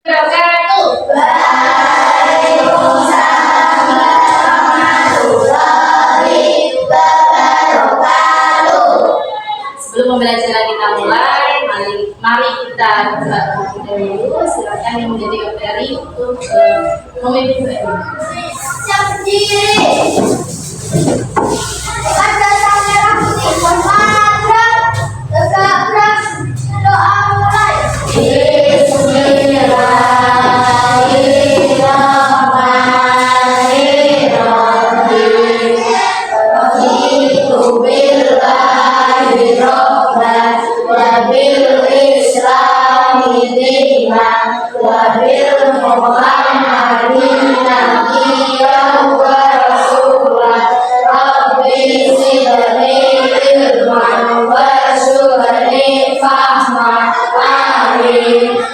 Wabarakatuh. Sebelum pembelajaran kita mulai, mari kita buka dulu. Silakan yang menjadi materi untuk memimpin materi. Siap berdiri. Pada kamera putih bermadam, tegak beras, doa mulai.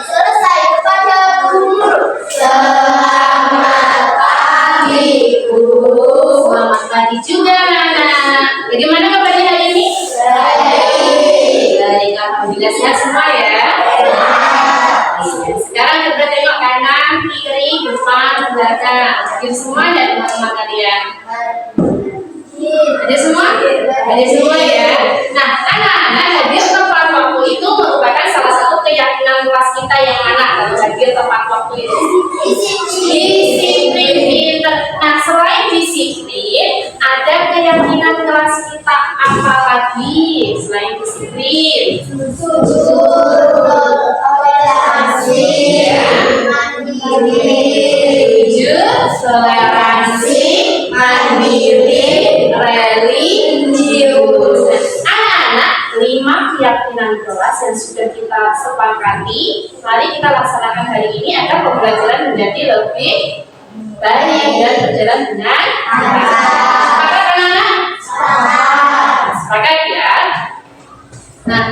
Selesai kepada guru. Selamat pagi, Bu. Selamat pagi juga, anak-anak. Bagaimana kabarnya hari ini? Baik, alhamdulillah sehat semua ya. Sekarang kita tengok kanan, kiri, depan, belakang. Hadir semua ya teman-teman kalian? Ada semua? Ada semua ya. Nah, anak-anak, hadir tepat waktu itu merupakan salah satu keyakinan kelas kita yang mana kalau hadir tepat waktu itu? Disiplin, pinter. Nah, selain disiplin, ada keyakinan kelas kita apa lagi selain disiplin? Toleransi, mandiri, religius. Anak-anak, 5 keyakinan kelas yang sudah kita sepakati, mari kita laksanakan hari ini agar pembelajaran menjadi lebih baik dan berjalan dengan baik. Sepakat anak-anak? Sepakat ya. Nah,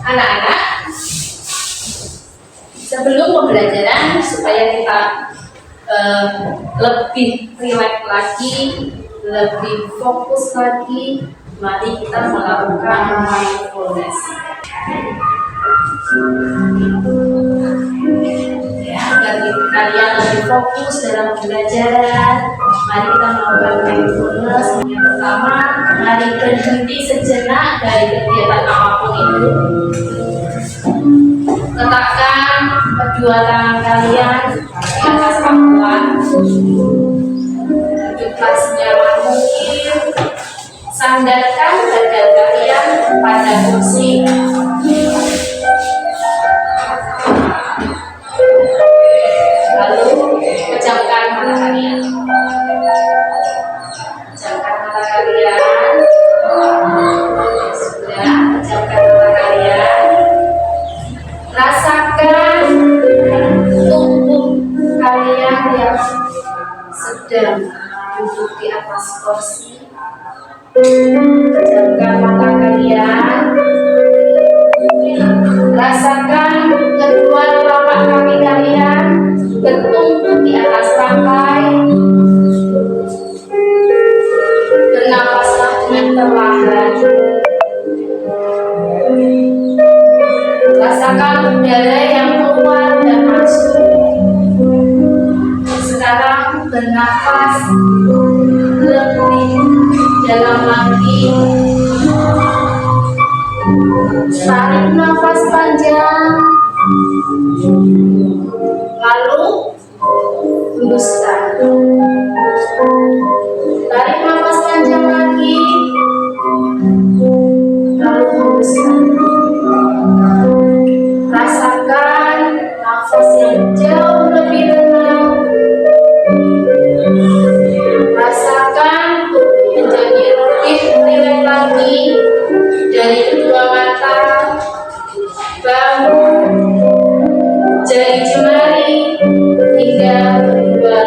anak-anak, sebelum pembelajaran supaya kita lebih rileks lagi, lebih fokus lagi, mari kita melakukan mindfulness. Ya, agar kalian lebih fokus dalam pembelajaran, mari kita melakukan mindfulness. Yang pertama, mari berhenti sejenak dari kegiatan apapun itu. Letakkan kedua tangan kalian di atas pangkuan. Duduklah senyaman mungkin. Sandarkan badan kalian pada kursi. Lalu pejamkan mata kalian. Pejamkan mata kalian. Sudah, pejamkan mata kalian. Rasakan tubuh kalian yang sedang duduk di atas kursi. Pejamkan mata kalian. Rasakan kedua telapak kaki kalian bertumpuk di atas lantai. Bernafaslah dengan perlahan. Rasakan udara yang keluar dan masuk. Sekarang bernafas lebih dalam lagi. Tarik nafas panjang. Lalu hembuskan. Tarik nafas panjang lagi. Lalu hembuskan. Rasakan nafas yang jauh lebih tenang. Rasakan menjadi lebih rileks lagi dari kedua mata, bahu, jari jemari, hingga kedua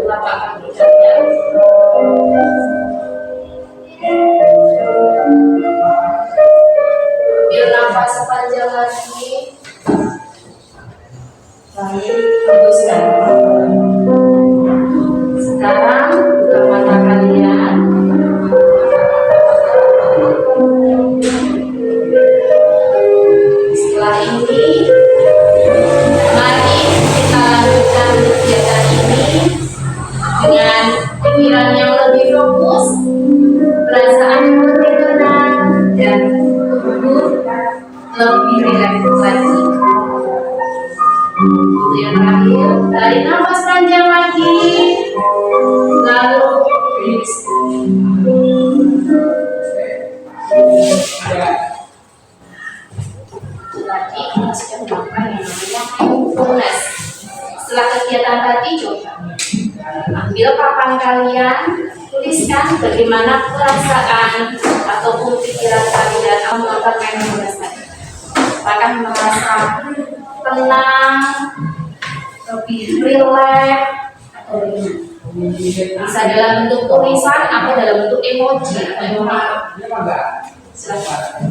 telapak kaki kalian. Ambil nafas panjang lagi. Lalu hembuskan. Sekarang buka mata kalian. Setelah ini, mari kita Untuk yang terakhir, tarik nafas panjang lagi, lalu release. Lagi kita sudah melakukan yang namanya mindfulness. Setelah kegiatan tadi, coba ambil papan kalian, tuliskan bagaimana perasaan ataupun pikiran kalian melakukan mindfulness tadi. Apakah merasa tenang, lebih rileks, atau bagaimana? Bisa dalam bentuk tulisan atau dalam bentuk emoji atau emoji. Silakan.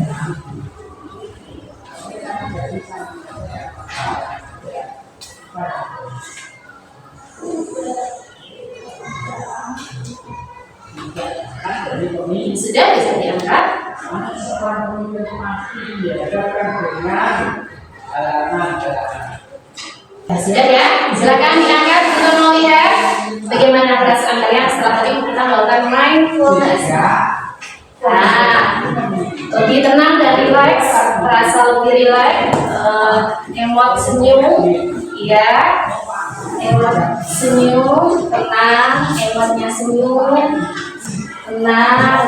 Sudah bisa diangkat. Sudah ya, silakan diangkat. Kita mau lihat bagaimana perasaan kalian setelah tadi kita melakukan mindfulness. Nah, lebih tenang dan rileks, merasa lebih rileks, emot senyum, ya, emot senyum, tenang, emotnya senyum, tenang.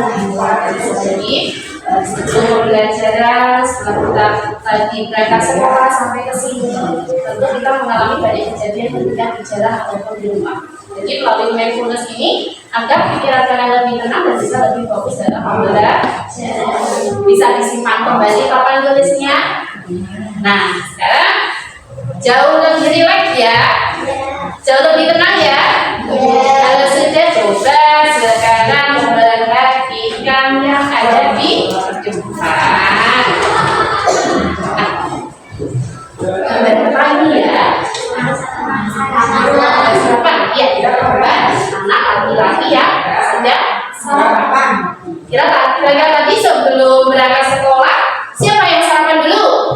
Jadi sebelum pembelajaran, setelah kita tadi berangkat sekolah sampai ke sini, tentu kita mengalami banyak kejadian ketika di jalan ataupun di rumah. Jadi melalui mindfulness ini, agar pikiran kalian lebih tenang dan bisa lebih fokus dalam pembelajaran. Bisa disimpan kembali papan tulisnya. Nah, sekarang jauh lebih rileks ya, jauh lebih tenang ya. Kalau sudah, coba sekarang perhatikan yang ada di depan. Gambar depan ini ya. Ya, kita coba anak laki-laki ya sedang sarapan. Kira-kira tadi sebelum berangkat sekolah, siapa yang sarapan dulu?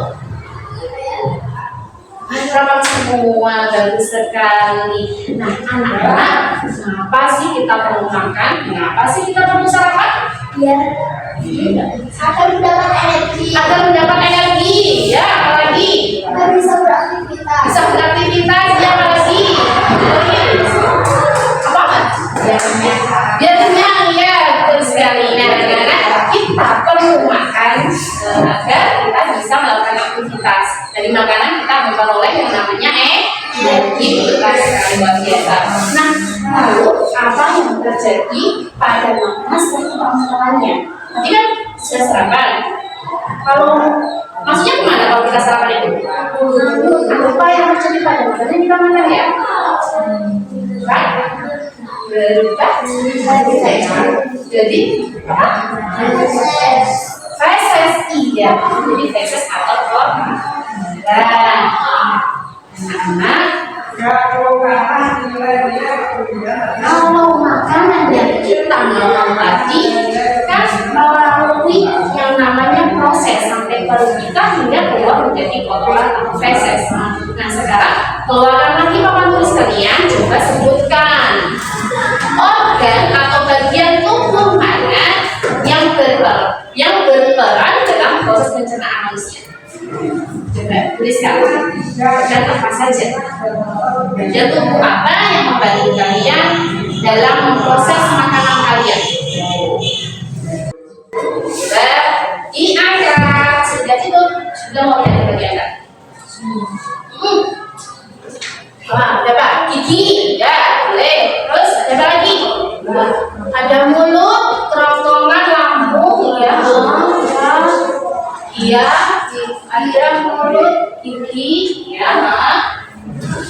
Sarapan semua, bagus sekali. Nah, anak-anak, kenapa sih kita perlu makan? Kenapa sih kita perlu sarapan? Ya, akan mendapat energi. Agar mendapat energi, ya, apalagi? Agar bisa beraktivitas. Bisa beraktivitas, ya, apalagi? Apa? Biar kenyang, ya, betul sekali. Nah, anak-anak, kita perlu makan agar kita bisa melakukan aktivitas. Dari makanan kita memperoleh yang namanya energi, betul sekali, luar biasa. Nah, lalu apa yang terjadi pada makanan setelah kita makannya? Tadi kan sudah sarapan. Kalau maksudnya kemana kalau kita sarapan itu? Apa yang terjadi pada makanan yang kita makan ya? Kan? Berubah. Jadi feses, iya. Jadi feses atau kotoran. Anak-anak, kalau makanan yang kita makan tadi kan melalui yang namanya proses sampai perut kita hingga keluar menjadi kotoran atau feses. Nah, sekarang keluarkan lagi papan tulis kalian, coba sebutkan organ atau bagian tubuh mana yang berperan dalam proses pencernaan manusia. Coba tuliskan dan apa saja bagian tubuh apa yang membantu kalian dalam proses makanan kalian. Coba diangkat. Sudah mau lihat bagian kan? Coba gigi, ya boleh. Terus ada apa lagi? Ada mulut, kerongkongan, lambung, ya. Iya, ada mulut, gigi, ya.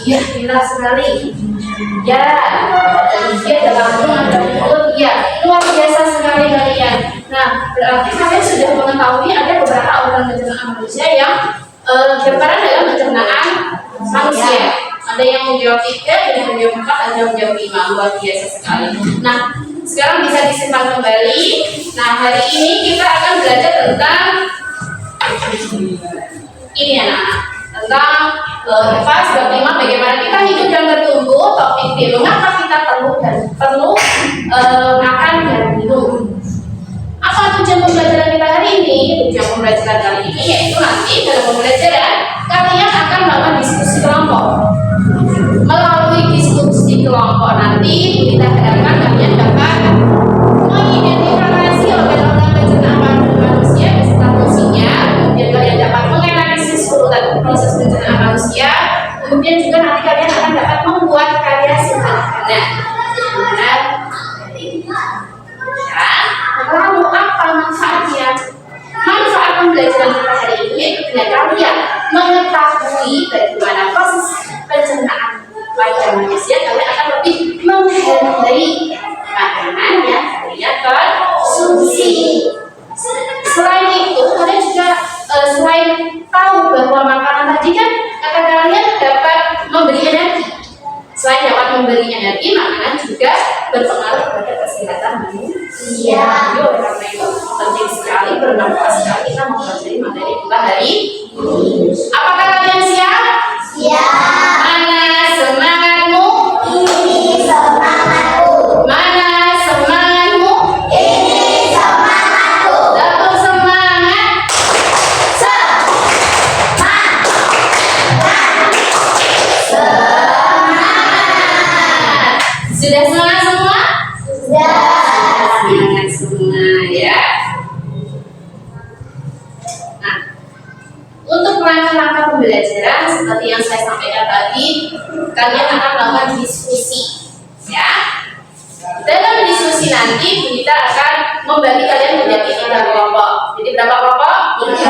Iya, jelas sekali. Ya, ada gigi, ada lambung, ada mulut, ya. Luar biasa sekali kalian. Nah, berarti kalian sudah mengetahui ada beberapa organ pencernaan manusia yang berperan dalam pencernaan manusia. Ada yang menjawab 3, ada yang menjawab 4, ada yang menjawab 5. Luar biasa sekali. Nah, sekarang bisa disimpan kembali. Nah, hari ini kita akan belajar tentang ini anak-anak, tentang fase bab 5 bagaimana kita hidup dan bertumbuh. Topik B, mengapa kita perlu makan dan minum. Apa tujuan pembelajaran kita hari ini? Tujuan pembelajaran kali ini yaitu nanti dalam pembelajaran kalian akan melakukan diskusi kelompok. nanti kalian akan dapat membuat karya sederhana. Ya. Lalu apa manfaatnya? Manfaat pembelajaran kita hari ini yaitu dengan kalian mengetahui bagaimana proses pencernaan pada manusia, kalian akan lebih menghargai makanan yang kalian konsumsi. Selain itu, kalian juga selain tahu bahwa makanan tadi kan kata kalian dapat memberi energi. Selain dapat memberi energi, makanan juga berpengaruh pada kesehatan manusia. Jadi oleh karena itu penting sekali, bermanfaat sekali kita mempelajari materi kita hari ini. Apakah kalian siap? Siap. Mana semangatmu? Ini semangatku. Mana semangatmu? Ini semangatku. Tetap semangat. Sudah semangat semua? Sudah. Semangat semua ya. Nah, untuk langkah-langkah pembelajaran seperti yang saya sampaikan tadi, kalian akan melakukan diskusi ya. Dalam diskusi nanti kita akan membagi kalian menjadi 3 kelompok. Jadi berapa kelompok? 3.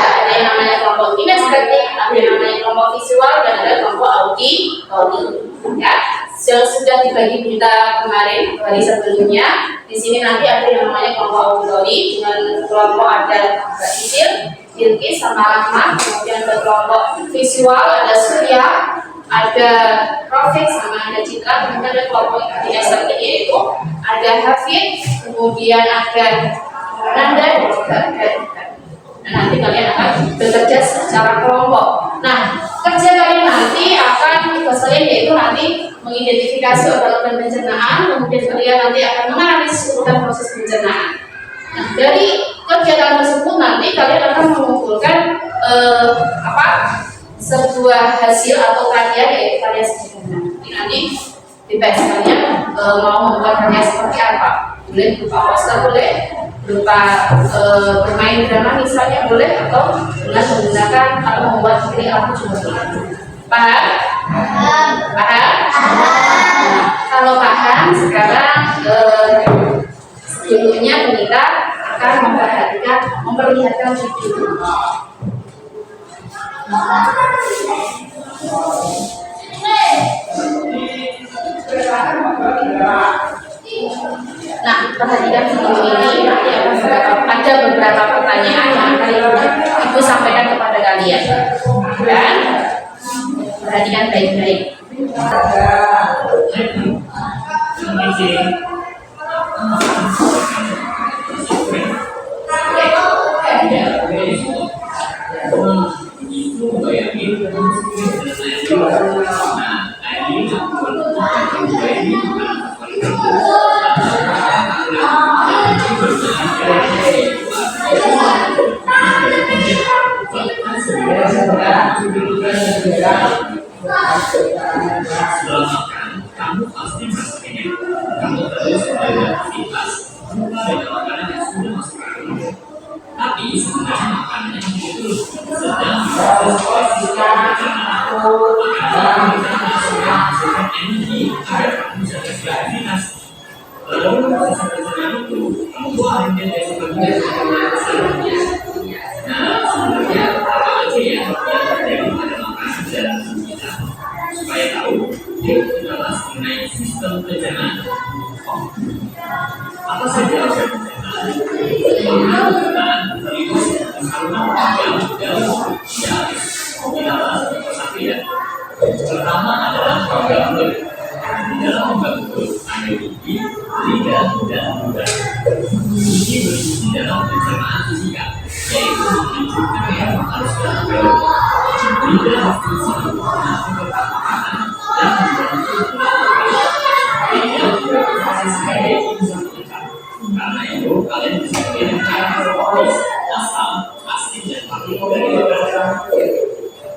Ada yang namanya kelompok kinestetik, ada yang namanya kelompok visual, dan ada kelompok auditori. Ya, yang sudah dibagi kita kemarin hari sebelumnya. Di sini nanti ada yang namanya kelompok auditori dengan kelompok ada Mbak Sisil, Bilkis, sama Rahma. Kemudian ada kelompok visual ada Surya, ada Rafiq, sama ada Citra. Kemudian ada kelompok kinestetik yaitu ada Hafid, kemudian ada Nanda, dan juga ada Dika. Nah, nanti kalian akan bekerja secara kelompok. Nah, kerja kalian nanti akan tugas kalian yaitu nanti mengidentifikasi organ pencernaan, kemudian kalian nanti akan menganalisis urutan proses pencernaan. Nah, dari kegiatan tersebut nanti kalian akan mengumpulkan sebuah hasil atau karya yaitu karya sederhana. Nanti bebas kalian mau membuat karya seperti apa? Boleh berupa poster, boleh berupa bermain drama misalnya, boleh, atau dengan menggunakan atau membuat diri aku juga boleh. Paham? Paham? Nah, kalau paham, sekarang sebelumnya kita akan memperlihatkan video. Nah, perhatikan video ini, nanti ada beberapa pertanyaan yang akan Ibu sampaikan kepada kalian. Dan perhatikan baik-baik. Kamu pasti maksudnya kamu terus beraktivitas dengan makanan yang sudah masuk ke dalam. Tapi sebenarnya makanan yang itu sedang proses pencernaan. Makanan kita sudah menghasilkan energi agar kamu bisa beraktivitas. Lalu proses pencernaan itu membuat energi sebenarnya sebenarnya. Nah, sebenarnya apa aja ya yang terjadi pada makanan dan kita supaya tahu. Yuk kita bahas mengenai sistem pencernaan. Apa saja sistem pencernaan? Pencernaan itu saluran yang dalam kita bahas satu ya. Pertama adalah organ perut. Di dalam organ perut ada gigi, lidah, dan udara. Gigi berfungsi dalam pencernaan fisika, yaitu menghidupkan yang harus dalam perut. Lidah berfungsi untuk mengatur makanan dan membantu lidah juga berfungsi sebagai unsur pelengkap. Karena itu kalian bisa mengirimkan propolis, asam, asin, dan partikel dari udara.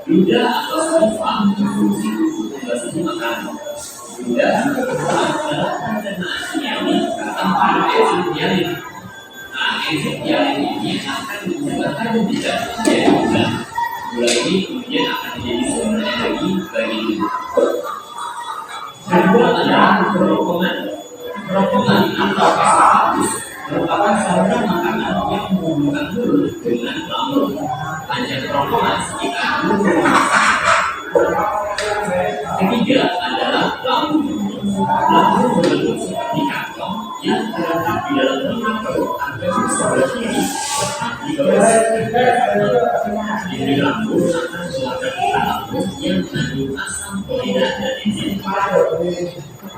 Lidah atau saliva berfungsi untuk membasahi makanan. Lidah berperan dalam pencernaan nyali tanpa enzim nyalin. Nah, enzim nyalin ini akan menyebarkan gula dari gula. Gula ini kemudian akan menjadi sumber energi bagi diri. Kedua adalah kerokongan. Kerokongan atau esophagus merupakan saluran makanan yang menghubungkan mulut dengan lambung. Panjang kerongkongan sekitar 20 cm. Ketiga adalah lambung. Lambung berbentuk seperti kantong yang terletak di dalam lubang perut atau sebelah kiri tepat di bawah dinding lambung akan keluarga kita lambung yang mengandung asam klorida dan enzim.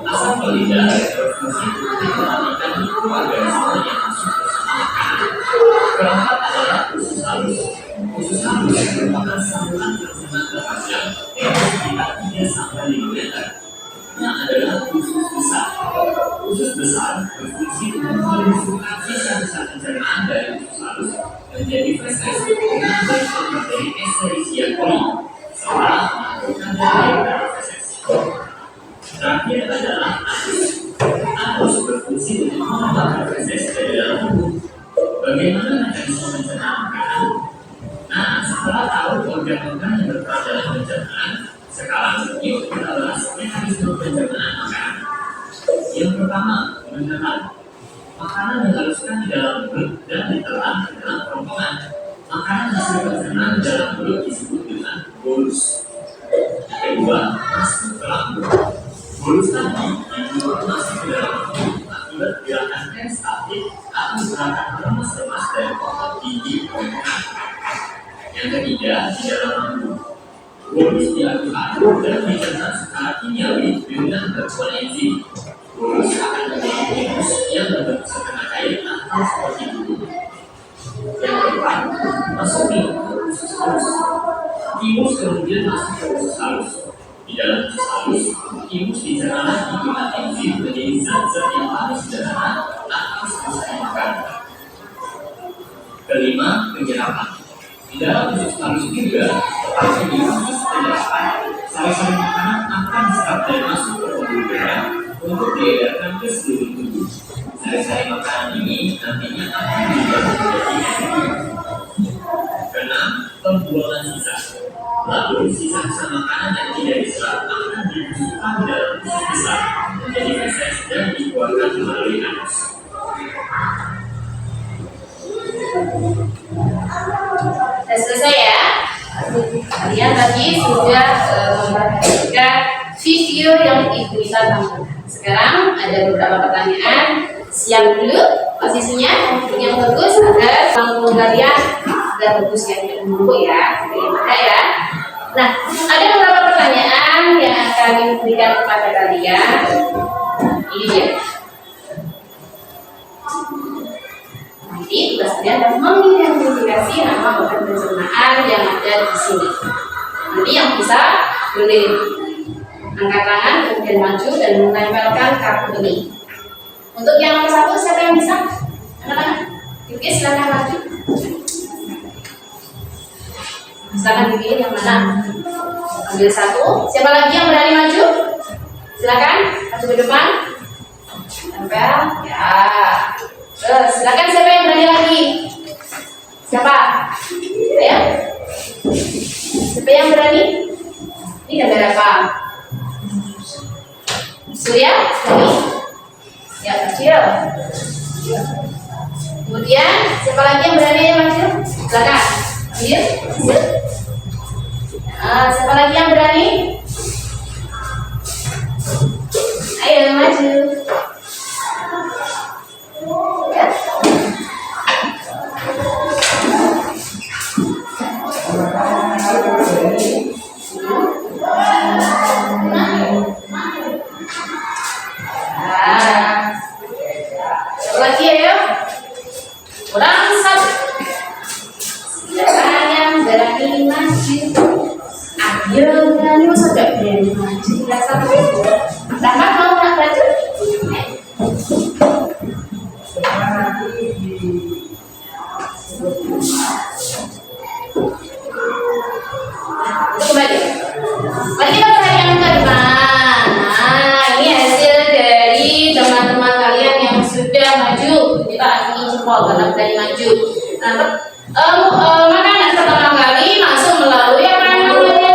Asam klorida berfungsi untuk mematikan mikroorganisme yang masuk bersama makanan. Keempat adalah usus halus. Usus halus merupakan saluran tersemat terpanjang yang sekitar 3-5 meter. Yang adalah usus besar. Usus besar berfungsi untuk menyusukan sisa-sisa pencernaan dari usus halus menjadi feses dengan bentuk materi Escherichia coli setelah melakukan dari feses. Terakhir adalah anus. Anus berfungsi untuk mengeluarkan feses dari dalam tubuh. Bagaimana mekanisme pencernaan makanan? Nah, setelah tahu organ-organ yang berperan dalam pencernaan, sekarang yuk kita bahas mekanisme pencernaan makanan. Yang pertama, pencernaan. Makanan dihaluskan di dalam mulut dan ditelan ke dalam kerongkongan. Makanan hasil pencernaan di dalam mulut disebut dengan bolus. Kedua, masuk ke lambung. Bolus tadi dibuat masuk ke dalam lambung akibat gerakan peristaltik atau gerakan remas-remas dari otot gigi kerongkongan. Yang ketiga, di dalam lambung. Bolus diaduk-aduk dan dicerna secara kimiawi dengan bantuan enzim. Bolus akan menjadi timus yang berbentuk setengah cair atau seperti bulu. Yang keempat, masuk ke usus halus. Timus kemudian masuk ke usus halus. Di dalam usus halus, timus dicerna lagi dengan enzim menjadi zat-zat yang paling sederhana atau selesai dimakan. Kelima, penyerapan. Di dalam usus halus juga, tepatnya di usus penyerapan, sari-sari makanan akan diserap dan masuk ke pembuluh darah untuk diedarkan ke seluruh tubuh. Sari-sari makanan ini nantinya akan dibuat menjadi enzim. Keenam, pembuangan sisa. Lalu sisa-sisa makanan yang tidak diserap akan dibusukkan di dalam usus besar menjadi feses dan dikeluarkan melalui anus. Sudah selesai ya. Kalian tadi sudah memperhatikan video yang Ibu Nisa tampilkan. Sekarang ada beberapa pertanyaan. Siap dulu posisinya yang bagus agar lambung kalian agar bagus ya, tidak membungkuk ya, yang ada ya. Nah, ada beberapa pertanyaan yang akan diberikan kepada kalian. Ini dia. Nanti tugas kalian harus mengidentifikasi nama organ pencernaan yang ada di sini. Nanti yang bisa boleh angkat tangan kemudian maju dan menempelkan kartu ini. Untuk yang nomor 1 siapa yang bisa? Angkat tangan. Oke, silakan maju. Silakan dipilih yang mana. Ambil 1. Siapa lagi yang berani maju? Silakan maju ke depan. Tempel. Ya. Silakan siapa yang berani lagi? Siapa? Ayo. Siapa yang berani? Ini gambar apa? Surya? Ini? Ya, kecil. Kemudian siapa lagi yang berani maju? Silakan. Ambil. Nah, siapa lagi yang berani? Ayo maju. Lagi ya, kurang 1. Silakan yang berani maju. Ayo berani masa gak berani maju. Yang 1. Rahmat mau nak maju? Kembali. Mari kita perhatikan ke depan. Nah, ini hasil dari teman-teman kalian yang sudah maju. Kita akan jempol karena berani maju. Nah, makanan pertama kali langsung melalui apa yang namanya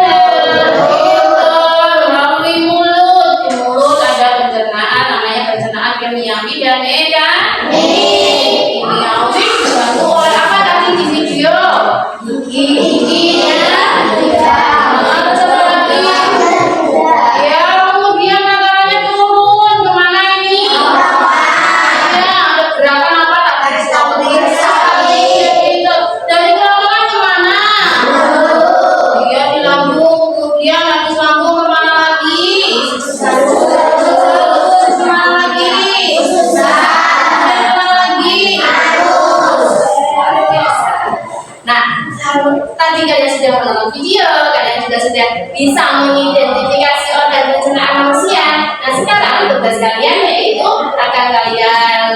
sudah bisa mengidentifikasi organ pencernaan manusia. Nah sekarang tugas kalian yaitu akan kalian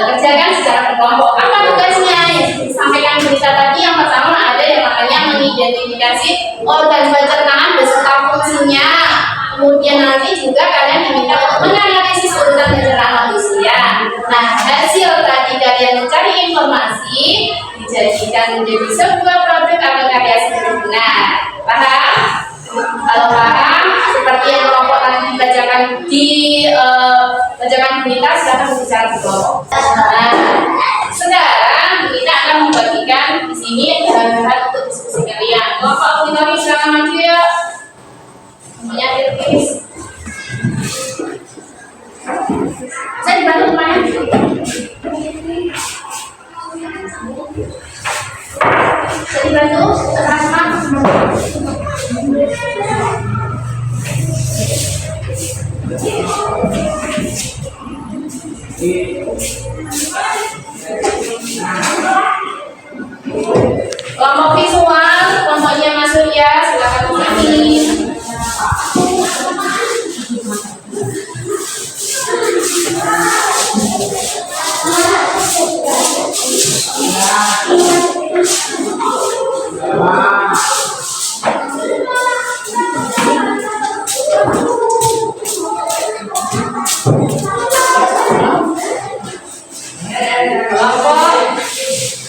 kerjakan secara berkelompok. Apa tugasnya? Yang disampaikan berita tadi, yang pertama ada yang namanya mengidentifikasi organ pencernaan beserta fungsinya. Kemudian nanti juga kalian diminta untuk menganalisis urutan pencernaan manusia. Nah, hasil tadi kalian mencari informasi dijadikan menjadi sebuah produk atau karya seni benar. Paham? Kalau paham, seperti yang kelompok tadi dibacakan di bacakan berita, silakan berbicara berkelompok. Nah, sekarang kita akan membagikan di sini bahan untuk diskusi kalian. Kelompok kita silakan maju ya. Semuanya tertulis. Saya dibantu lumayan. Saya dibantu teman-teman. Kelompok visual, kelompoknya Mas Surya, silakan kembali. Kelompok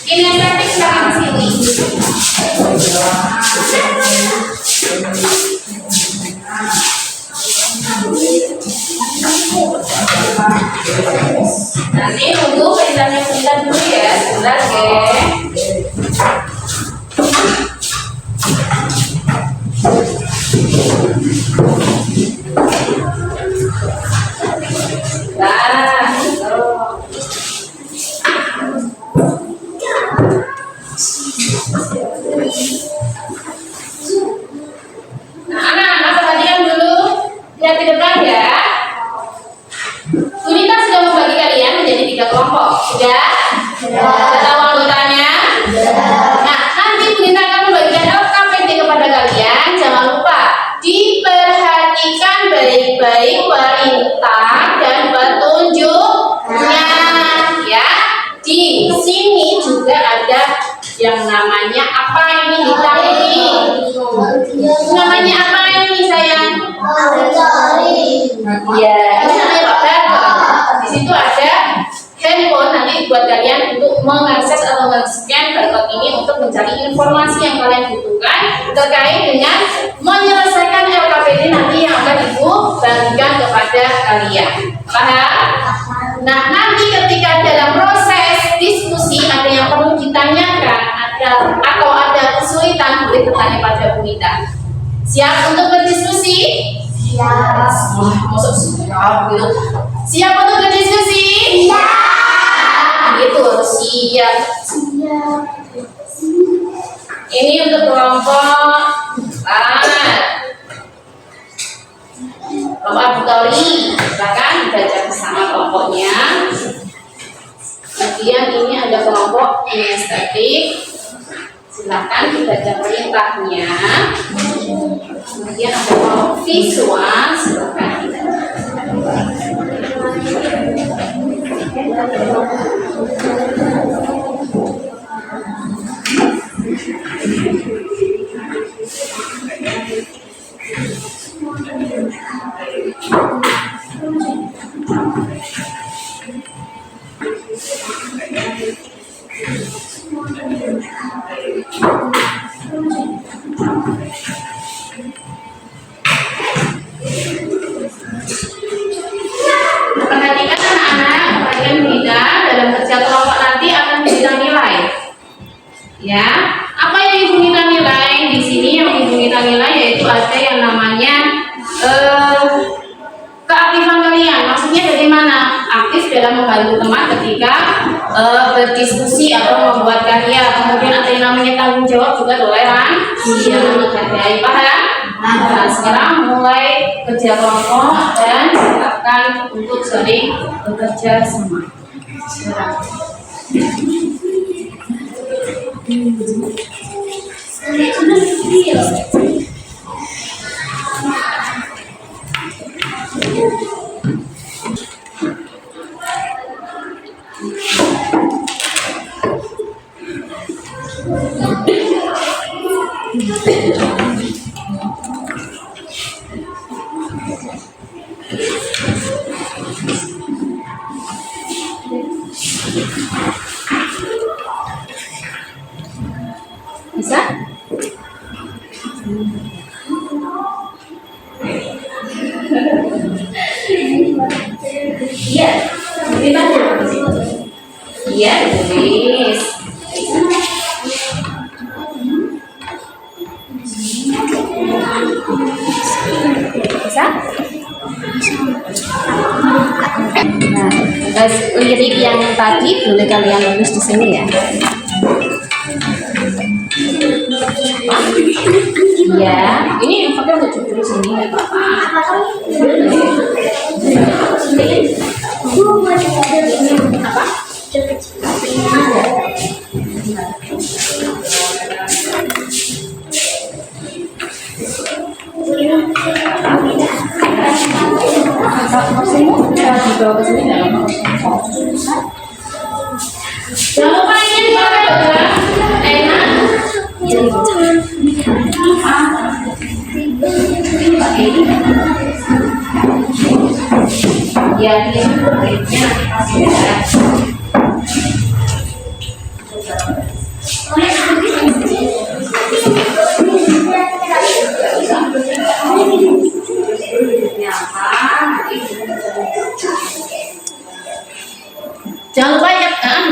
kinestetik silakan sini. Nanti tunggu perintahnya sebentar dulu ya, sebentar ya. Nah, anak-anak perhatikan dulu, lihat di depan ya. Sunita sudah membagi kalian menjadi 3 kelompok. Sudah? Sudah tahu anggotanya? Nah, nanti Sunita akan membagikan LKPD kepada kalian. Jangan lupa diperhatikan baik-baik perintah dan petunjuknya. Ya, di sini juga ada yang namanya apa ini hitam ini? Namanya apa ini sayang? Ya, ini namanya barcode. Di situ ada handphone nanti buat kalian untuk mengakses atau men-scan barcode ini untuk mencari informasi yang kalian butuhkan terkait dengan menyelesaikan LKPD nanti yang akan Ibu bagikan kepada kalian. Paham? Nah, nanti ketika dalam proses diskusi ada yang perlu ditanyakan, atau ada kesulitan, boleh bertanya pada Bu Nita. Siap untuk berdiskusi? Siap. Wah, masuk siap gitu. Siap untuk berdiskusi? Siap. Gitu, siap. Siap. Ini untuk kelompok kelompok auditori. Silakan dibaca bersama kelompoknya. Kemudian ini ada kelompok kinestetik. Silakan dibaca perintahnya. Kemudian ada kelompok visual. Silakan perhatikan anak-anak, perhatikan Bunda, dalam kerja kelompok nanti akan diberikan nilai. Ya, apa yang Ibu Nita nilai di sini? Yang Ibu Nita nilai yaitu ada yang namanya keaktifan kalian. Maksudnya dari mana? Aktif dalam membantu teman ketika berdiskusi atau membuat karya. Kemudian ada yang namanya tanggung jawab juga toleransi yang menghargai. Paham? Nah, sekarang mulai kerja kelompok dan silakan untuk sering bekerja sama. Iya, lebih banyak. Iya, tulis. Bisa? Nah, terus lirik yang tadi boleh kalian tulis di sini ya. Iya, ini pakai udah cukup di sini nggak apa-apa. Apa? Dibawa ke sini nggak apa-apa. Jangan lupa ini dipakai ya. Enak. Ya, ini nanti kasih ya. Jangan lupa ya kan.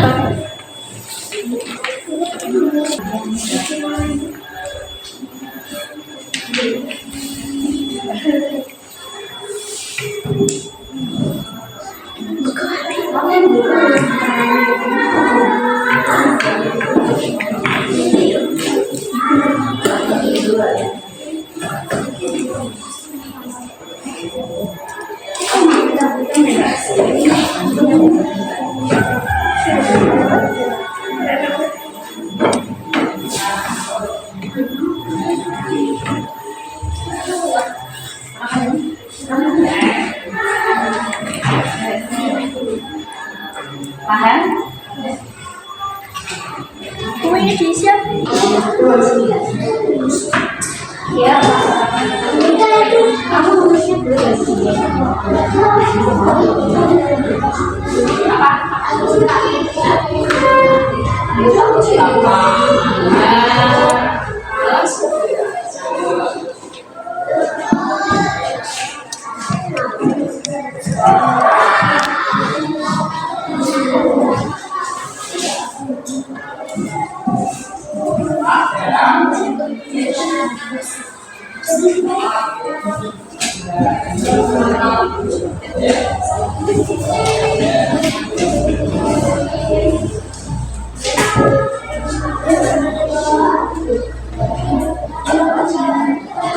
Paham? Kuenya disiap. Ya. Aku nulisnya belum.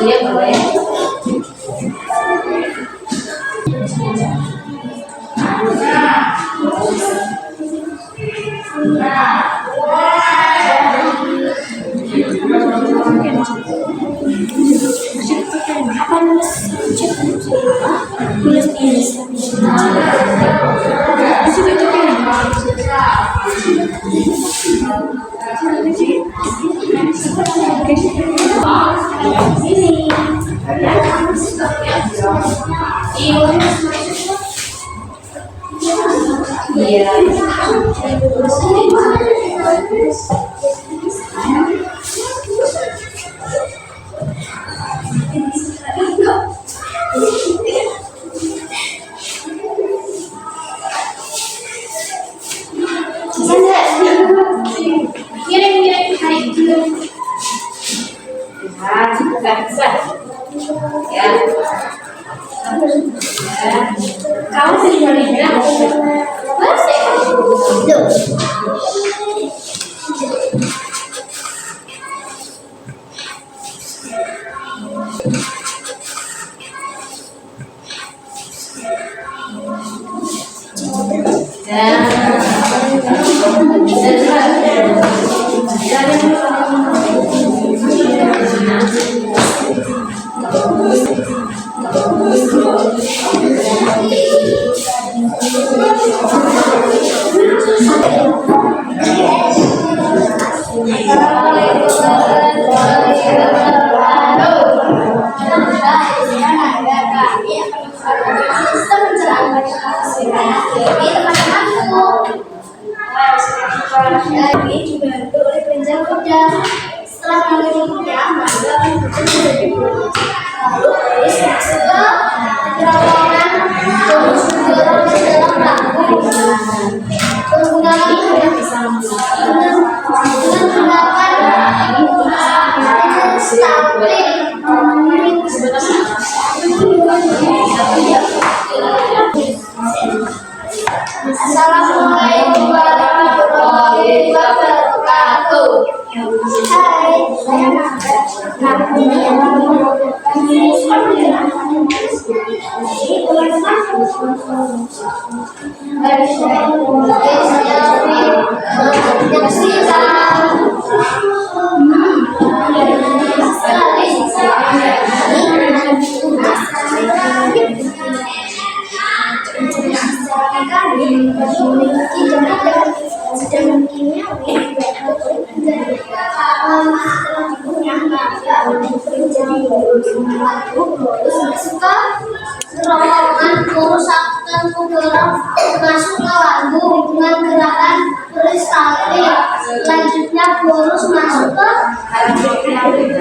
Iya boleh. Apa nulis? Nulis ini. Iya. Bisa. Ya. Kamu sudah bilang Ini dibantu oleh penjam kuda. Setelah mengambil kuda, maka kuda menjadi lalu harus masuk ke Terowongan merusakkan udara masuk ke lambung dengan gerakan peristaltik. Selanjutnya boros masuk ke gerakan peristaltik.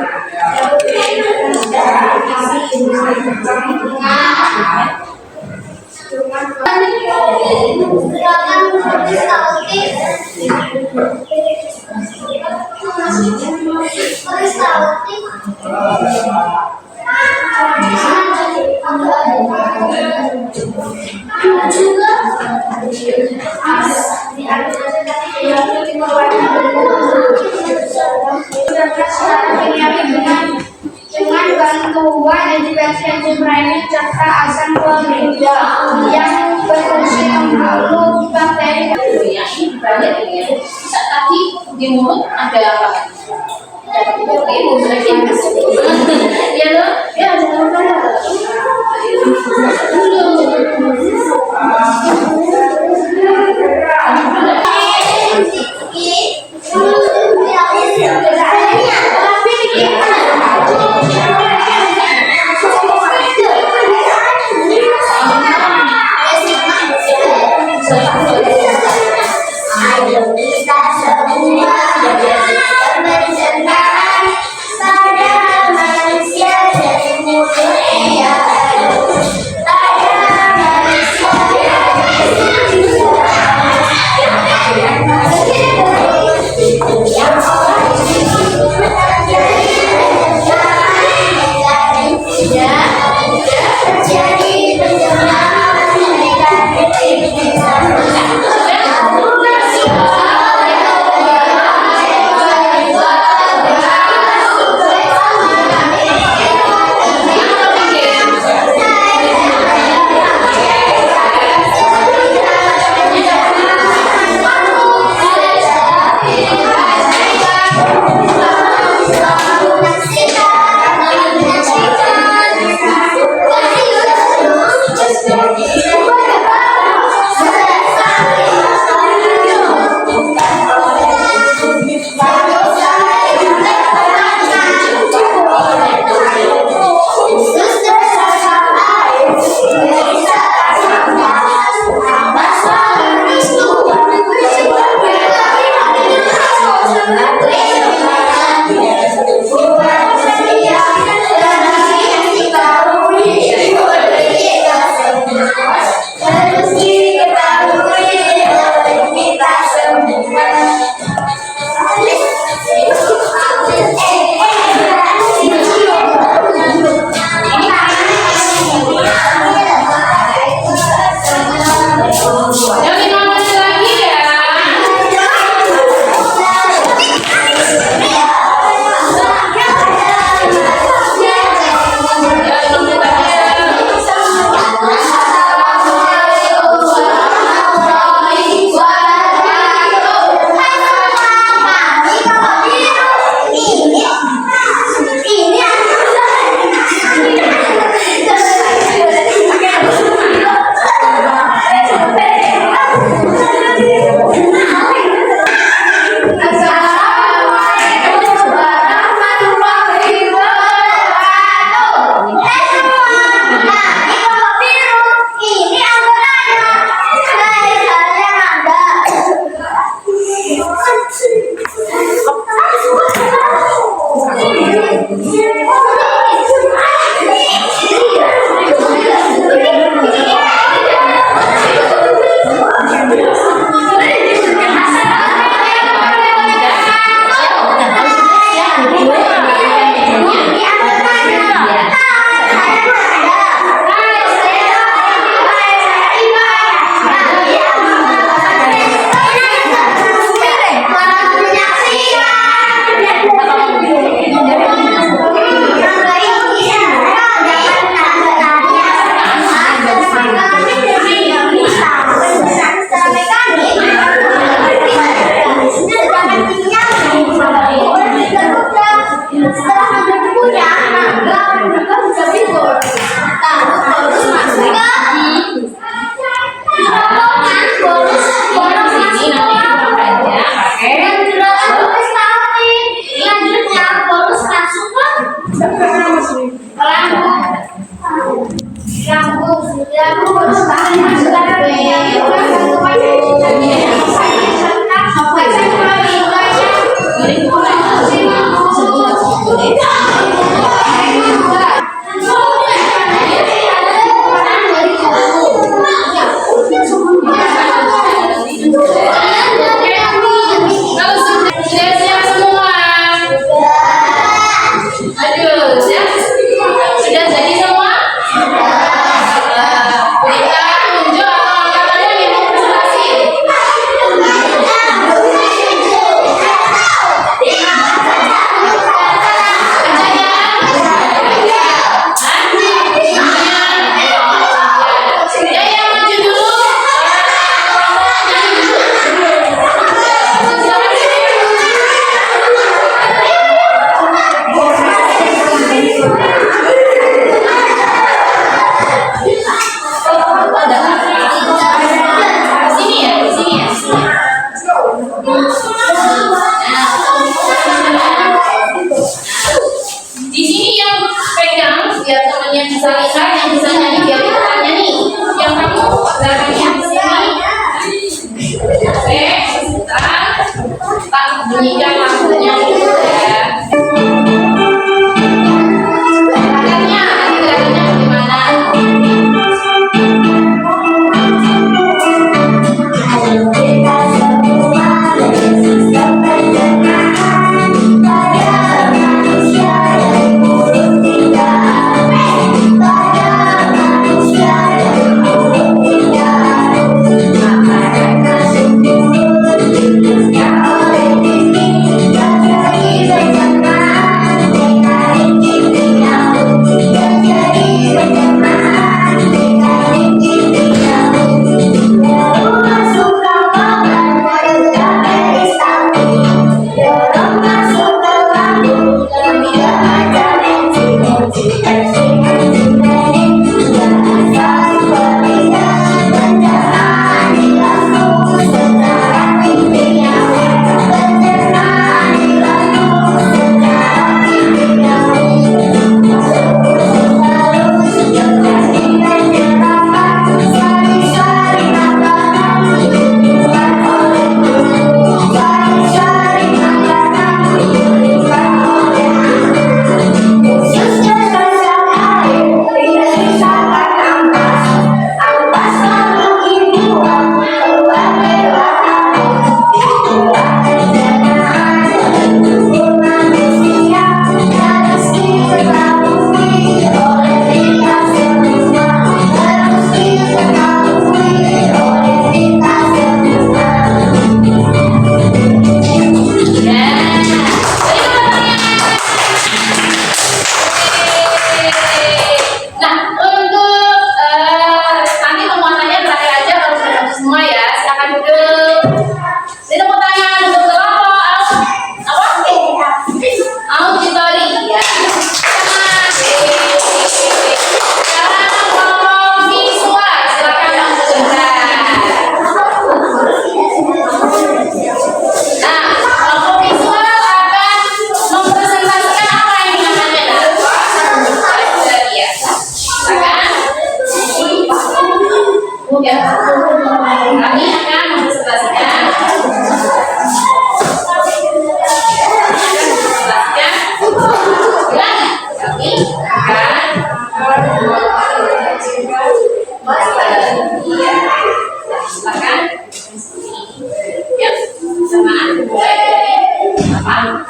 Dengan bantuan edukasi Ibrani serta asam chlorida yang berfungsi membunuh bakteri. Ya, ini banyak ini ya. Bisa tadi di mulut ada apa? Oke, ibu berarti ya loh, ya jangan lupa. Kita semua berjalan pada Sudah siap semua? Aduh, sudah jadi semua? Kita tunjuk atau angkat tangan yang mau presentasi. Ya, yang maju dulu. Sini ya, sini ya. Di sini yang pegang biar temannya bisa lihat, yang bisa nyanyi biar kita nyanyi. Yang kamu belakangnya di sini. Oke, sebentar. Tak bunyikan lampunya dulu ya. Gerakannya bagaimana? Nah, untuk nanti pemuatannya terakhir aja kalau sudah habis semua ya. Silakan duduk. Ini tepuk tangan untuk kelompok auditori ya. Sekarang kelompok visual, silakan kamu sebentar. Nah, kelompok visual akan mempresentasikan apa yang dinamakan ya. Ya, kami akan mempresentasikan silakan ya, samaan mulai dari apa?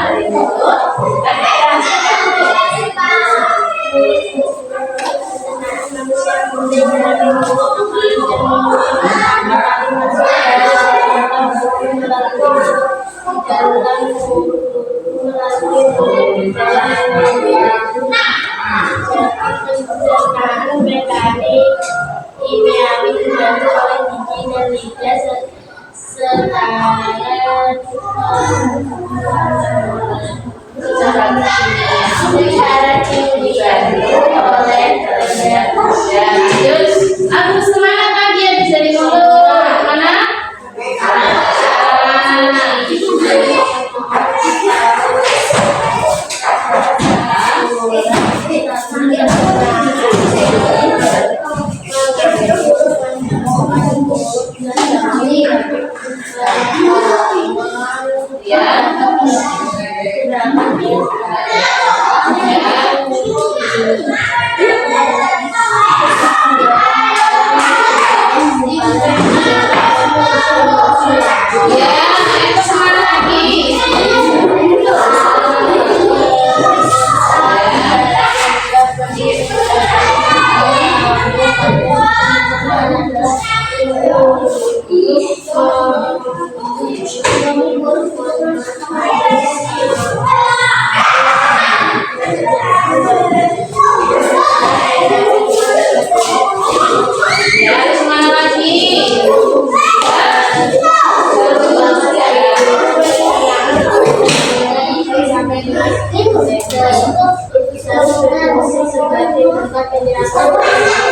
Dari mulut dan Aku semangat lagi ya bisa di mulut mana?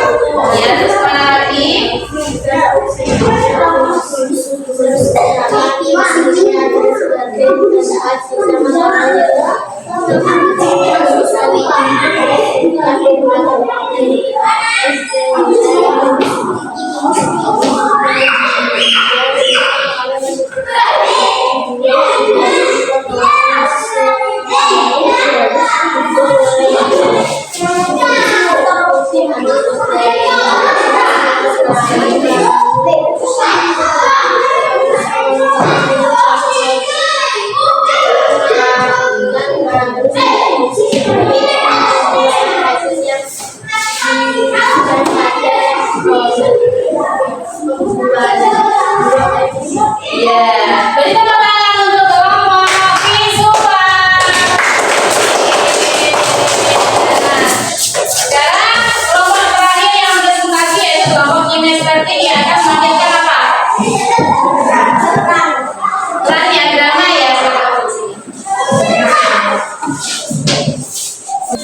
Ya, terus mana lagi? Ya, beri tepuk tangan untuk kelompok visual. Sekarang kelompok terakhir yang presentasi yaitu kelompok kinestetik yang akan menampilkan apa? Peran diagrama ya.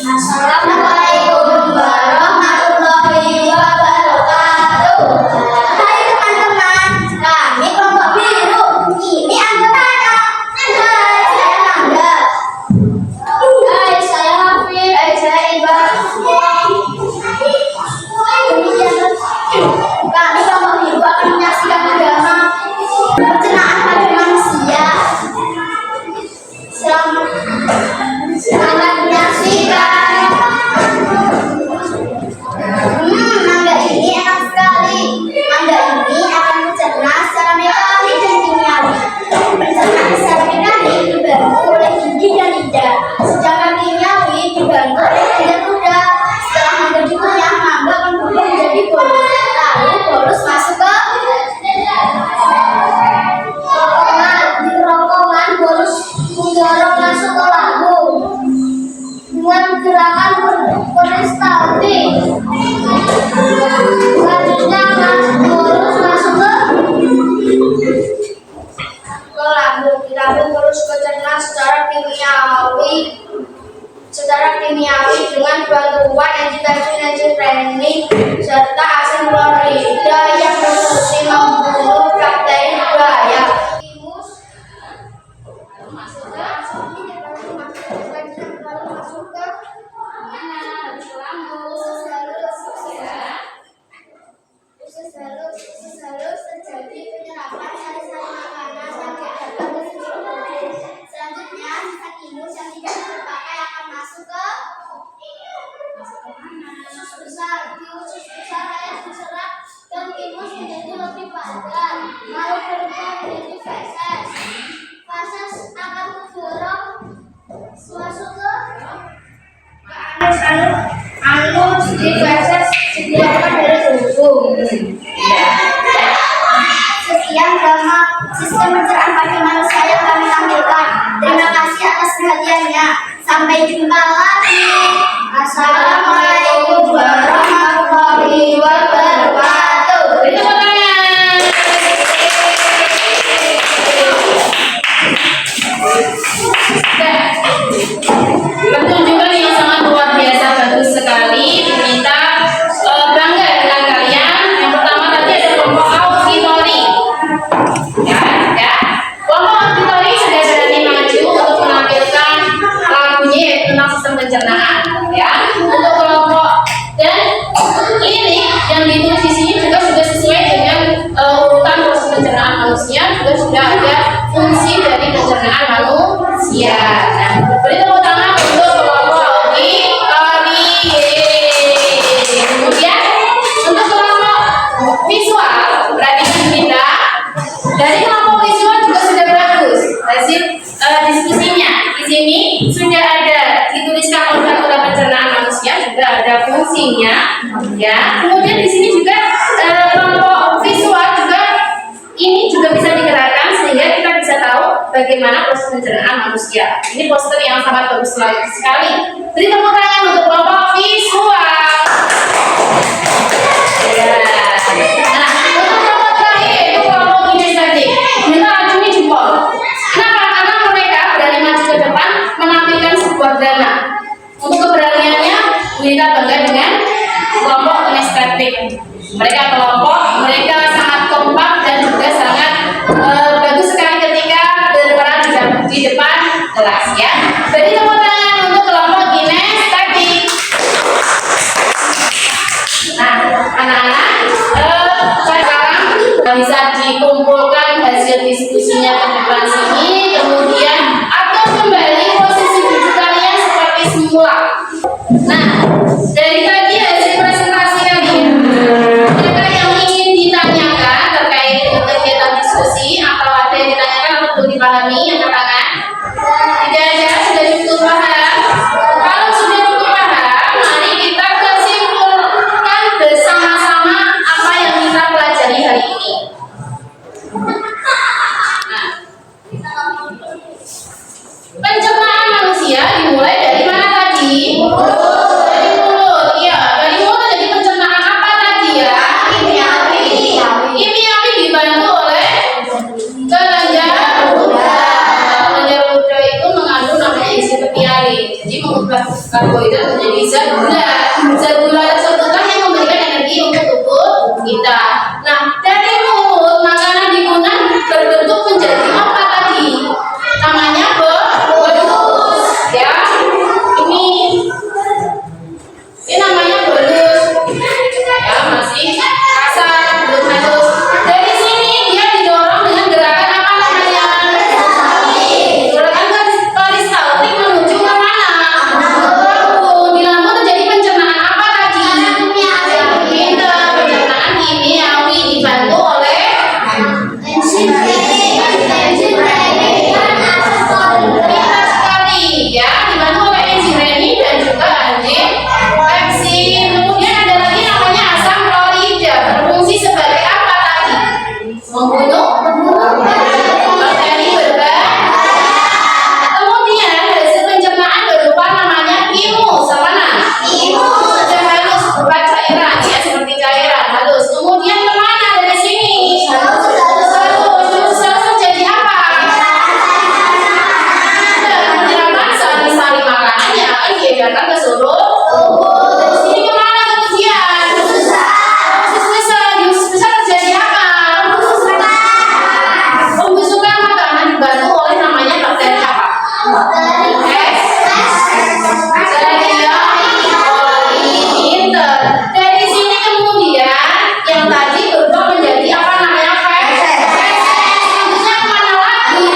Assalamualaikum warahmatullahi wabarakatuh. Hai teman-teman, kami kelompok biru. Ini anggotanya. Hai, saya Nanda. Hai, saya Hafid. Hai, saya Iqbal. Kami kelompok biru akan menyaksikan drama pencernaan pada manusia. Selamat menyaksikan. Mangga ini enak sekali. Mangga ini akan mencerna secara mekanik dan kimiawi. Pencernaan secara mekanik dibantu oleh gigi dan lidah, sedangkan kimiawi dibantu oleh ginjal kuda. Setelah mangga dikunyah, mangga akan berubah menjadi bolus. Lalu bolus masuk ke kerongkongan, bolus mendorong masuk ke lambung dengan gerakan peristaltik. Selanjutnya bolus masuk ke lambung, dilambung bolus ke cerna secara kimiawi dengan bantuan enzim training serta asam klorida yang berfungsi membunuh bakteri buaya. Terjadi penyerapan sari-sari makanan yang didapat ke seluruh tubuh. Selanjutnya sisa timus yang tidak terpakai akan masuk ke usus besar. Di usus besar air diserap dan timus menjadi lebih padat, lalu berubah menjadi feses. Feses akan terdorong masuk ke anus. Di feses disediakan dari tubuh. Sekian drama sistem pencernaan pada manusia yang kami tampilkan. Terima kasih atas perhatiannya. Sampai jumpa lagi. Assalamualaikum warahmatullahi wabarakatuh. Beri tepuk tangan. Pertunjukan yang sangat luar biasa, bagus sekali. Kita bangga dengan kalian. Yang pertama tadi ada kelompok auditori. Ya. Kelompok auditori sudah berani maju untuk menampilkan lagunya yaitu tentang sistem pencernaan. Ya. Untuk kelompok dan ini yang ditulis di sini juga sudah sesuai dengan urutan proses pencernaan manusia, juga sudah ada fungsi dari pencernaan manusia. Nah, beri tepuk tangan untuk kelompok auditori. Kemudian untuk kelompok visual, perhatikan kita dari kelompok visual juga sudah bagus hasil diskusinya. Di sini sudah ada dituliskan organ-organ pencernaan manusia, juga ada fungsinya. Ya, kemudian di sini juga kelompok visual juga ini juga bisa digerakkan sehingga kita bisa tahu bagaimana proses pencernaan manusia. Ini poster yang sangat bagus sekali. Beri tepuk tangan untuk kelompok visual. Ya. Nah, untuk kelompok terakhir yaitu kelompok kinestetik. Kita acungi jempol. Kenapa? Karena mereka berani maju ke depan menampilkan sebuah drama. Untuk keberaniannya, kita bangga dengan kelompok kinestetik. baik. Mereka kelompok, mereka sangat kompak dan juga sangat bagus sekali ketika berperan di depan kelas ya. Jadi tepuk tangan untuk kelompok kinestetik. Nah, anak-anak sekarang bisa dikumpulkan hasil diskusinya ke depan sini, kemudian atur kembali posisi duduk kalian seperti semula. Nah, dari tadi hasil presentasi kalian, apakah yang ingin ditanyakan terkait dengan kegiatan diskusi atau ada yang ditanyakan atau belum dipahami? Angkat tangan. Tidak ada, sudah cukup paham. Kalau sudah cukup paham, mari kita kesimpulkan bersama-sama apa yang kita pelajari hari ini. Nah, pencernaan manusia dimulai dari mana tadi? Dari mulut. Iya, dari mulut. Jadi pencernaan apa tadi ya? Kimiawi. Kimiawi dibantu oleh kelenjar udara. Kelenjar udara itu mengandung namanya enzim kimiawi. Jadi mengubah karbohidrat menjadi zat gula. Zat gula tersebutlah yang memberikan energi untuk tubuh kita. Nah, dari mulut makanan digunakan berbentuk menjadi apa tadi? Namanya bolus ya. Ini namanya bolus ya, masih kasar, belum halus. Dari sini dia didorong dengan gerakan apa namanya? Gerakan peristaltik menuju ke mana? Lambung. Di lambung terjadi pencernaan apa tadi? Pintar, pencernaan kimiawi dibantu oleh enzim pintar sekali ya, dibantu oleh enzim renin dan juga enzim pepsin. Kemudian ada lagi namanya asam klorida, berfungsi sebagai apa tadi? Membunuh bakteri berbahaya. Kemudian hasil pencernaan berupa namanya kimus. Apa nah? Sudah halus berupa cairan ya, seperti cairan halus. Kemudian kemana dari sini? Halus jadi apa? Penyerapan sari-sari makanan yang akan diedarkan ke seluruh tubuh. Dari sini kemana kemudian? Usus besar terjadi apa? Pembusukan makanan dibantu oleh namanya bakteri apa? Pinter. Dari sini kemudian yang tadi berubah menjadi apa namanya? Selanjutnya kemana lagi?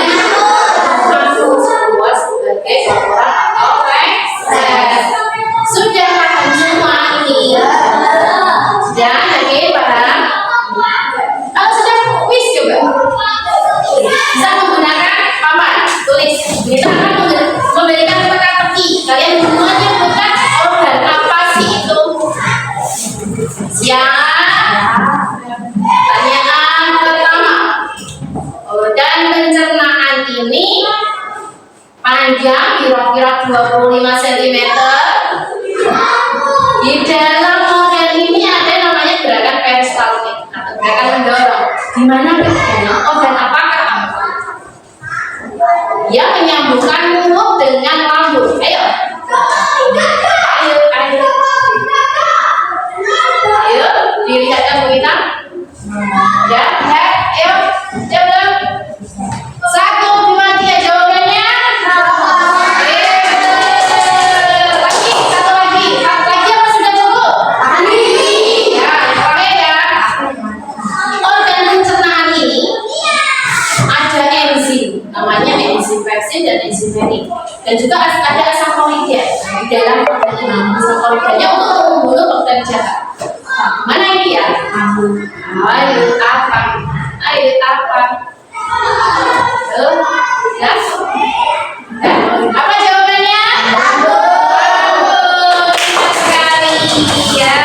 Masuk sebuah sebagai saluran atau feses. Sudah paham semua ini? Sudah, oke, paham? Sudah kuis coba. Bisa menggunakan papan tulis. Kita akan memberikan teka-teki. Kalian semuanya bukan organ apa sih itu? Siap. Pertanyaan pertama. Organ pencernaan ini panjang kira-kira 25 cm. Di dalam organ ini ada namanya gerakan peristaltik atau gerakan mendorong. Di mana organ apakah? Dia menyambungkan mulut dengan lambung. Ayo. Ayo, dilihatkan Bu kita. Ya, lihat. Ayo, coba. 1, 2, 3 jawabannya. Lagi, satu lagi. Lagi apa sudah cukup? Ya, terakhir ya. Organ pencernaan ini ada enzim, namanya enzim pepsin dan enzim renin, dan juga ada asam klorida di dalam organ ini. Asam kloridanya untuk membunuh bakteri jahat. Mana ini ya? Ayo apa? Ya? Apa jawabannya? Bagus sekali ya.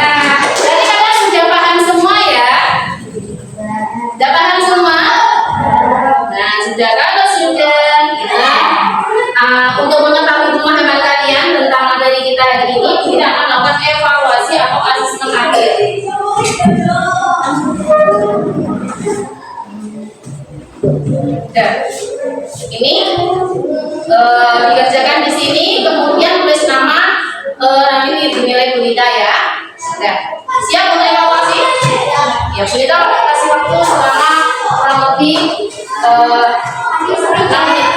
Jadi kalian sudah paham semua ya? Sudah paham semua? Nah, sudah. Kalau sudah, untuk mengetahui pemahaman kalian tentang materi kita hari ini, kita akan melakukan evaluasi atau asesmen akhir. Dan ini dikerjakan di sini, kemudian tulis nama, nanti dinilai gurita ya. Nah, siap untuk evaluasi. Ya, kita kasih waktu selama kurang lebih 10 menit.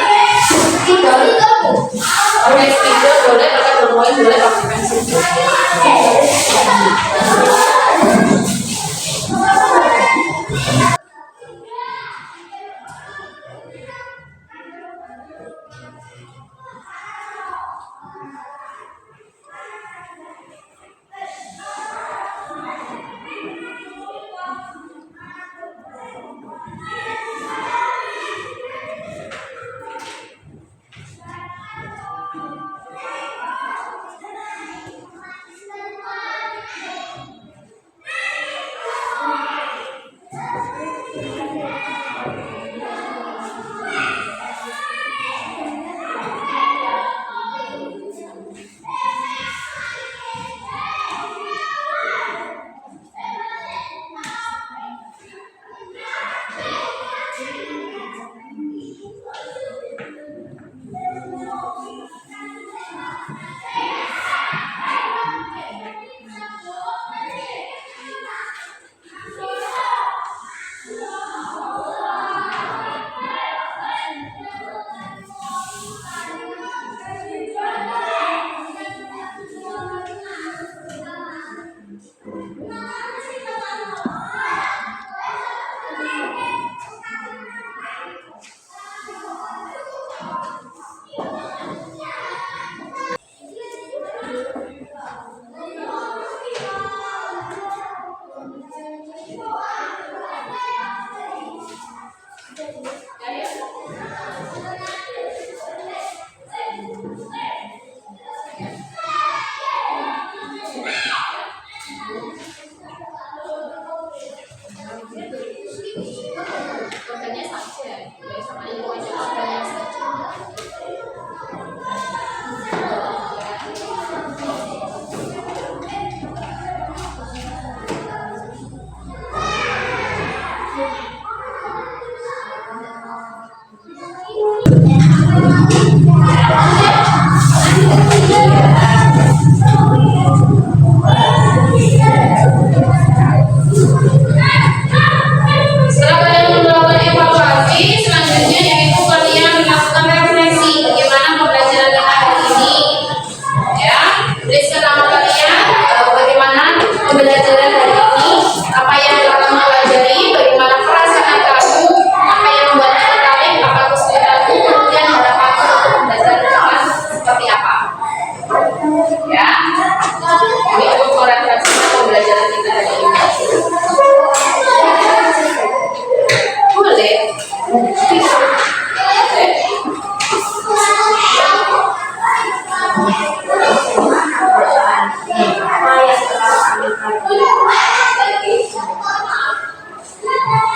Boleh speaker, boleh pakai bermain, boleh pakai pensil.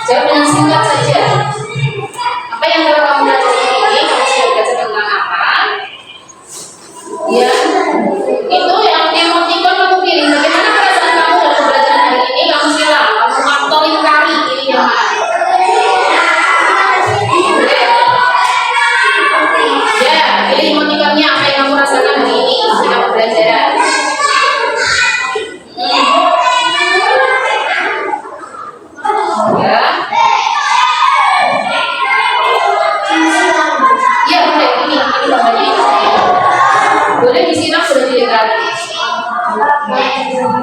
Jawab dengan singkat saja. Apa yang telah kamu belajar ini? Kamu sudah belajar tentang apa? Ya, itu yang emotikon kamu pilih. Bagaimana perasaan kamu dalam pembelajaran hari ini? Kamu silang, kamu kantongin kari pilih yang mana? Ya, pilih emotikonnya apa yang kamu rasakan hari ini ketika pembelajaran. Boleh disiram, boleh dilihat.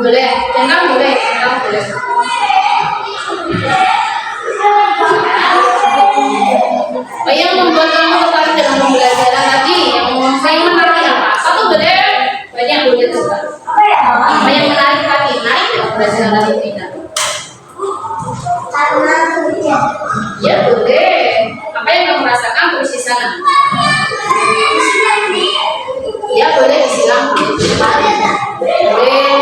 Boleh, tentang boleh, tentang boleh. Apa yang membuat kamu tertarik dalam pembelajaran tadi? Yang menarik apa? Satu boleh, banyak boleh juga. Apa yang menarik tadi? Naik dalam pembelajaran tadi tidak? Ya boleh. Apa yang kamu rasakan tulis di sana? Ya boleh disilang. Boleh.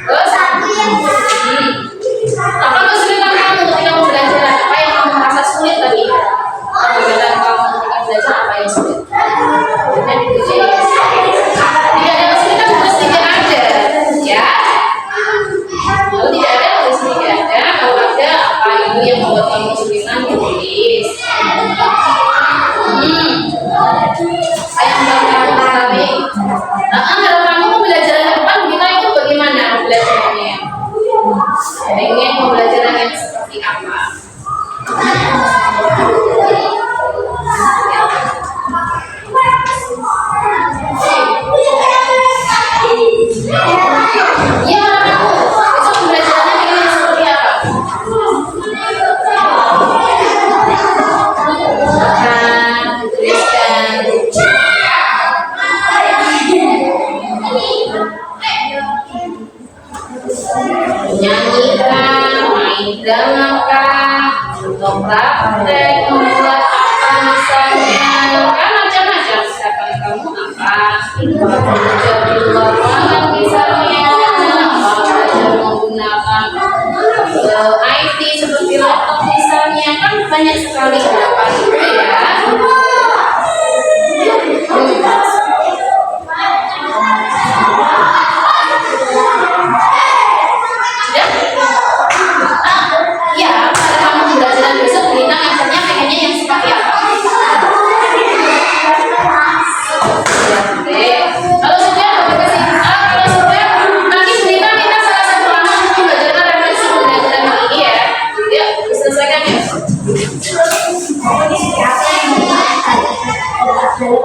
Terus apa kesulitan kamu ketika belajar? Apa yang kamu merasa sulit tadi? Kesulitan kamu ketika belajar apa yang sulit? Dan itu tidak ada kesulitan, terus tidak ada, ya. Kalau tidak ada, terus tidak ada. Kalau ada, apa itu yang membuat kamu kesulitan? Tulis. Ayam bakar cabai. Nah, kalau kamu belajar depan kita itu Iya, kamu. Besok pembelajarannya pengen seperti apa? Makan, tuliskan. Nyanyikan, main drama, untuk praktek, membuat apa misalnya, kan macam-macam. Silakan kamu apa? Belajar di luar ruangan misalnya, belajar menggunakan IT seperti laptop misalnya, kan banyak sekali gerakan itu ya. Ya, pada kamu pembelajaran besok bintang answernya pengennya yang seperti apa? Ya, oke. Kalau sudah kalau sudah nanti bintang minta salah satu anak untuk membacakan referensi pembelajaran hari ini ya. Yuk, diselesaikan ya. Apa yang betul?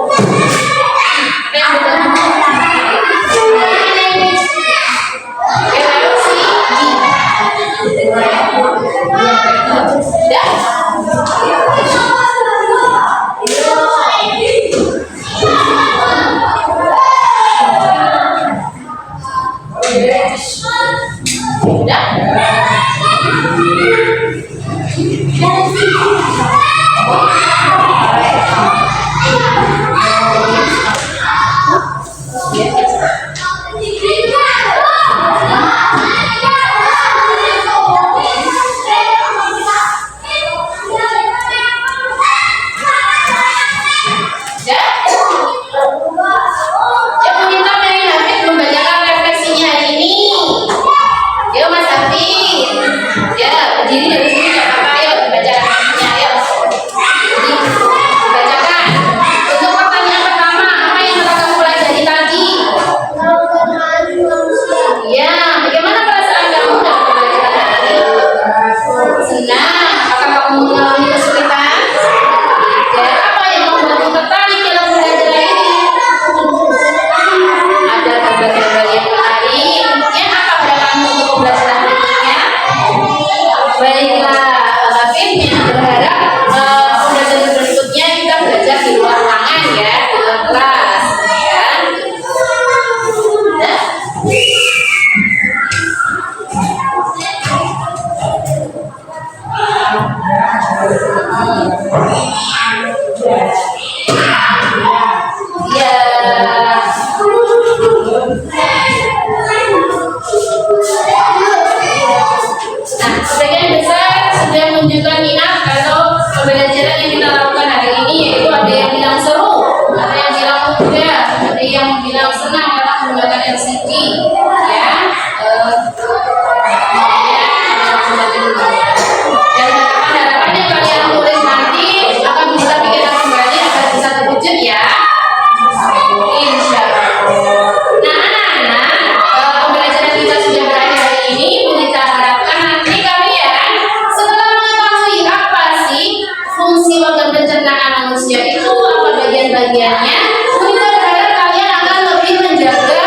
bagiannya, kita berharap kalian akan lebih menjaga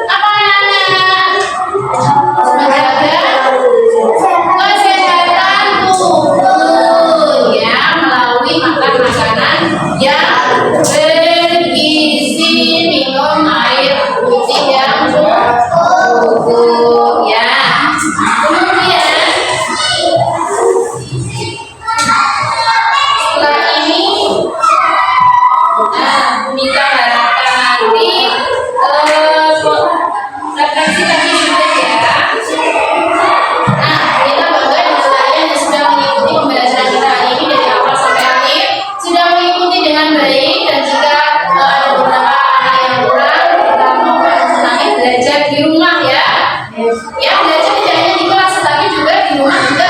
apa namanya? Menjaga kesehatan tubuh ya melalui makan makanan yang bergizi, minum air putih yang cukup ya. Kemudian setelah ini kita harapkan nanti referensi tadi sudah ya. Nah, kita bangga dengan kalian yang sudah mengikuti pembelajaran kita hari ini dari awal sampai akhir, sudah mengikuti dengan baik, dan jika ada beberapa anak yang kurang, kita mohon senangnya belajar di rumah ya. Ya, belajar tidak hanya di kelas, tetapi juga di rumah juga